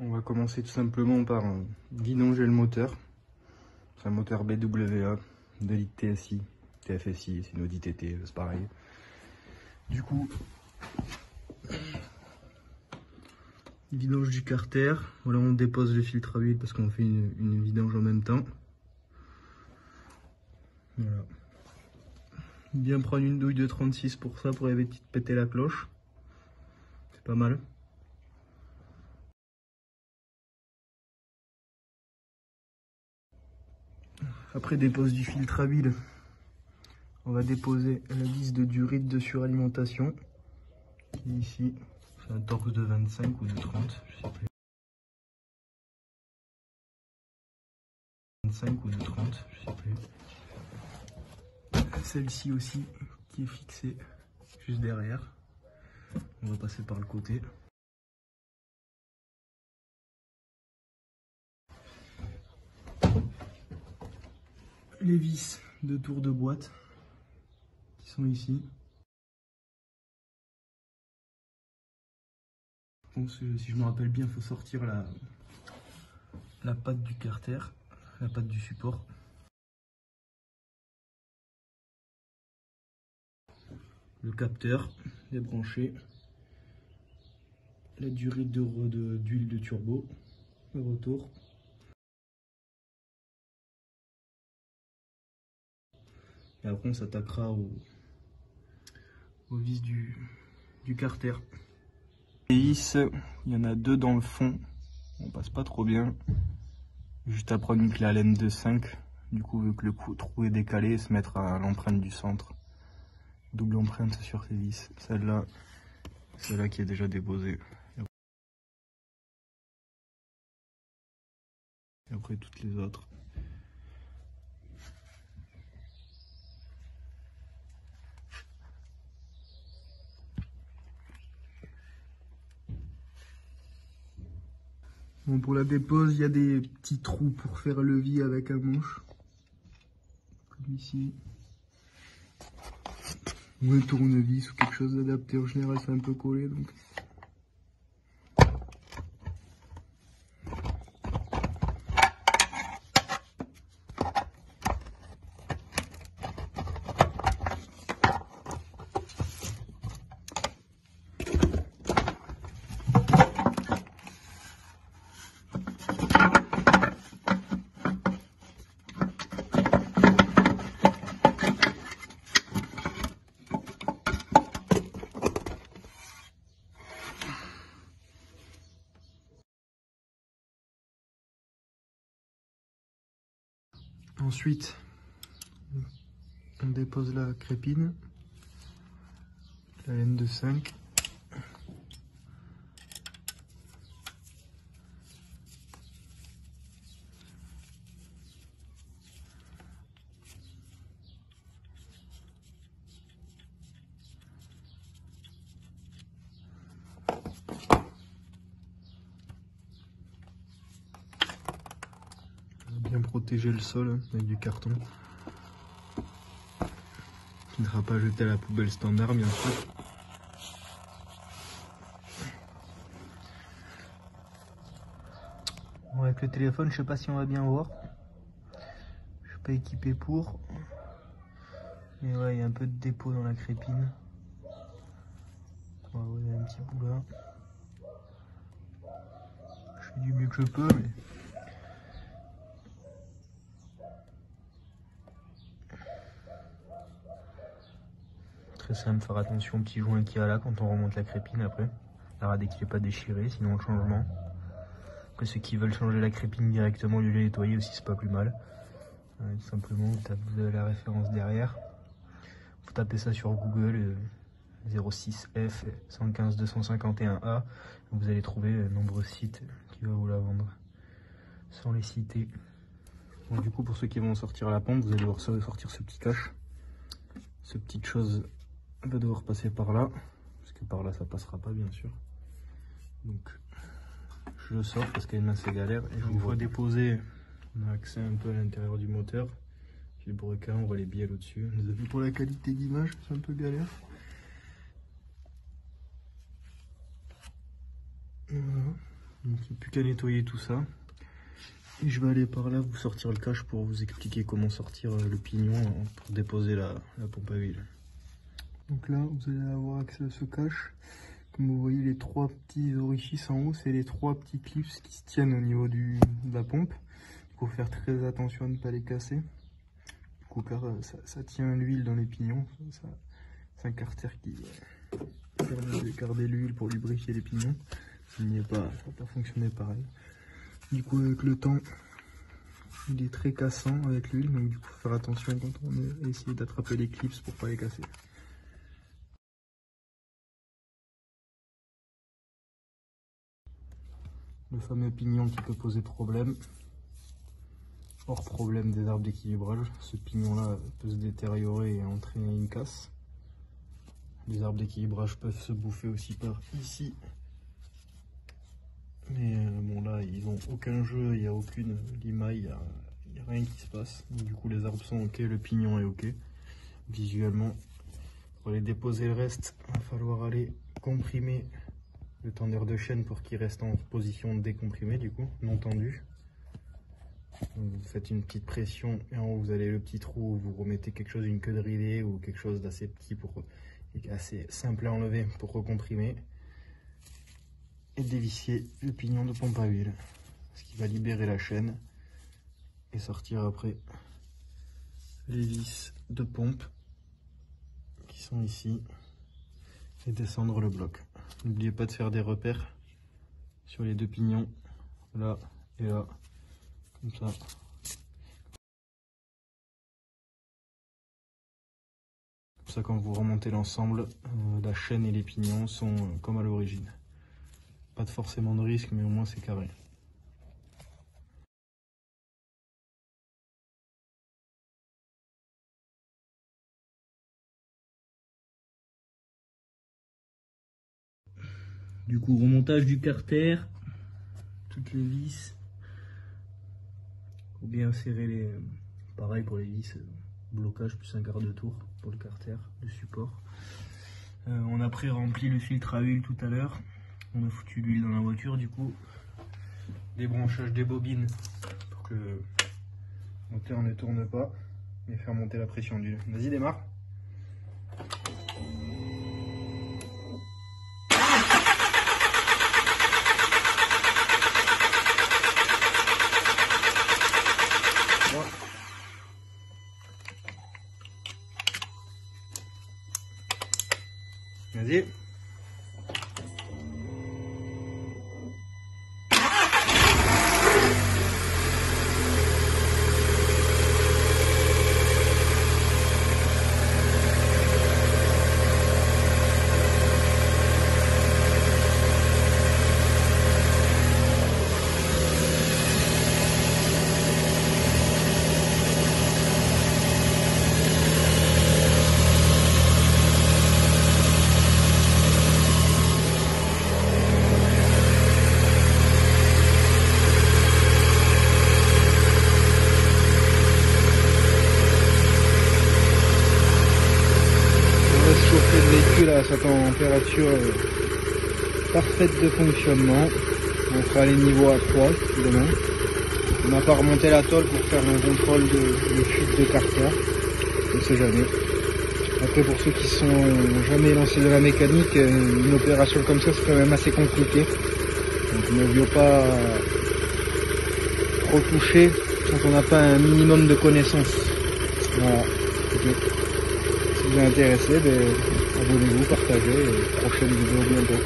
On va commencer tout simplement par vidanger le moteur. C'est un moteur BWA, 2 litres TSI, TFSI, c'est une Audi TT, c'est pareil. Du coup, vidange du carter. Voilà, on dépose le filtre à huile parce qu'on fait une vidange en même temps. Voilà. Bien prendre une douille de 36 pour ça, pour éviter de péter la cloche. C'est pas mal. Après dépose du filtre à huile, on va déposer la vis de durite de suralimentation. Qui est ici, c'est un torque de 25 ou de 30, je sais plus. 25 ou de 30, je sais plus. Celle-ci aussi qui est fixée juste derrière. On va passer par le côté. Les vis de tour de boîte qui sont ici. Bon, si je me rappelle bien, il faut sortir la patte du carter, la patte du support. Le capteur débranché, la durée d'huile de turbo, le retour. Et après on s'attaquera aux vis du carter. Les vis, il y en a 2 dans le fond, on passe pas trop bien. Juste à prendre une clé Allen de 5, du coup vu que le trou est décalé, se mettre à l'empreinte du centre. Double empreinte sur ces vis, celle-là qui est déjà déposée. Et après toutes les autres. Bon, pour la dépose, il y a des petits trous pour faire le vis avec un manche. Comme ici. Ou un tournevis ou quelque chose d'adapté. En général, c'est un peu collé donc. Ensuite, on dépose la crépine, la laine de 5. Bien protéger le sol avec du carton qui ne sera pas jeté à la poubelle standard bien sûr. Bon, avec le téléphone je sais pas si on va bien voir, je suis pas équipé pour, mais ouais il y a un peu de dépôt dans la crépine. Ouais, il y a un petit bout là, je fais du mieux que je peux mais... Très simple, faire attention au petit joint qu'il y a là quand on remonte la crépine après. La dès qu'il n'est pas déchiré, sinon le changement. Après ceux qui veulent changer la crépine directement, lui la nettoyer aussi, c'est pas plus mal. Tout simplement, vous avez la référence derrière. Vous tapez ça sur Google, 06F 115 251A. Vous allez trouver nombreux sites qui vont vous la vendre, sans les citer. Bon, du coup, pour ceux qui vont sortir la pompe, vous allez devoir sortir ce petit cache. Cette petite chose va devoir passer par là, parce que par là ça passera pas bien sûr. Donc je le sors parce qu'il y a une assez galère. Et une fois déposé, on a accès un peu à l'intérieur du moteur. J'ai le brequin, on voit les bielles au-dessus. Désolé pour la qualité d'image, c'est un peu galère. Voilà. Donc il n'y a plus qu'à nettoyer tout ça. Et je vais aller par là vous sortir le cache pour vous expliquer comment sortir le pignon pour déposer la pompe à huile. Donc là vous allez avoir accès à ce cache. Comme vous voyez les 3 petits orifices en haut, c'est les 3 petits clips qui se tiennent au niveau de la pompe. Il faut faire très attention à ne pas les casser. Du coup car ça tient l'huile dans les pignons. C'est un carter qui permet de garder l'huile pour lubrifier les pignons. Ça n'a pas fonctionné pareil. Du coup avec le temps, il est très cassant avec l'huile, donc du coup faut faire attention quand on essaie d'attraper les clips pour pas les casser. Le fameux pignon qui peut poser problème, hors problème des arbres d'équilibrage, ce pignon là peut se détériorer et entraîner une casse. Les arbres d'équilibrage peuvent se bouffer aussi par ici. Mais bon là ils n'ont aucun jeu, il n'y a aucune limaille, il n'y a rien qui se passe. Donc, du coup les arbres sont ok, le pignon est ok. Visuellement, pour aller déposer le reste, il va falloir aller comprimer le tendeur de chaîne pour qu'il reste en position décomprimée du coup, non tendu. Donc, vous faites une petite pression et en haut vous avez le petit trou où vous remettez quelque chose, une queue de rivet ou quelque chose d'assez petit, assez simple à enlever pour recomprimer. Et dévisser le pignon de pompe à huile, ce qui va libérer la chaîne et sortir après les vis de pompe qui sont ici et descendre le bloc. N'oubliez pas de faire des repères sur les 2 pignons, là et là, comme ça. Comme ça, quand vous remontez l'ensemble, la chaîne et les pignons sont comme à l'origine. Pas forcément de risque, mais au moins c'est carré. Du coup, remontage du carter, toutes les vis. Faut bien serrer les... Pareil pour les vis, blocage plus un quart de tour pour le carter, le support. On a pré-rempli le filtre à huile tout à l'heure. On a foutu l'huile dans la voiture, du coup, débranchage des bobines pour que le moteur ne tourne pas et faire monter la pression d'huile. Vas-y, démarre. Vas-y. Chauffer le véhicule à sa température parfaite de fonctionnement. On fera les niveaux à 3 demain. On n'a pas remonté la tôle pour faire un contrôle de fuite de carter. On ne sait jamais. Après, pour ceux qui sont jamais lancés de la mécanique, une opération comme ça c'est quand même assez compliqué. Donc ne vaut pas trop toucher quand on n'a pas un minimum de connaissances. Voilà. Okay. Si vous êtes intéressé, abonnez-vous, partagez et prochaine vidéo bientôt.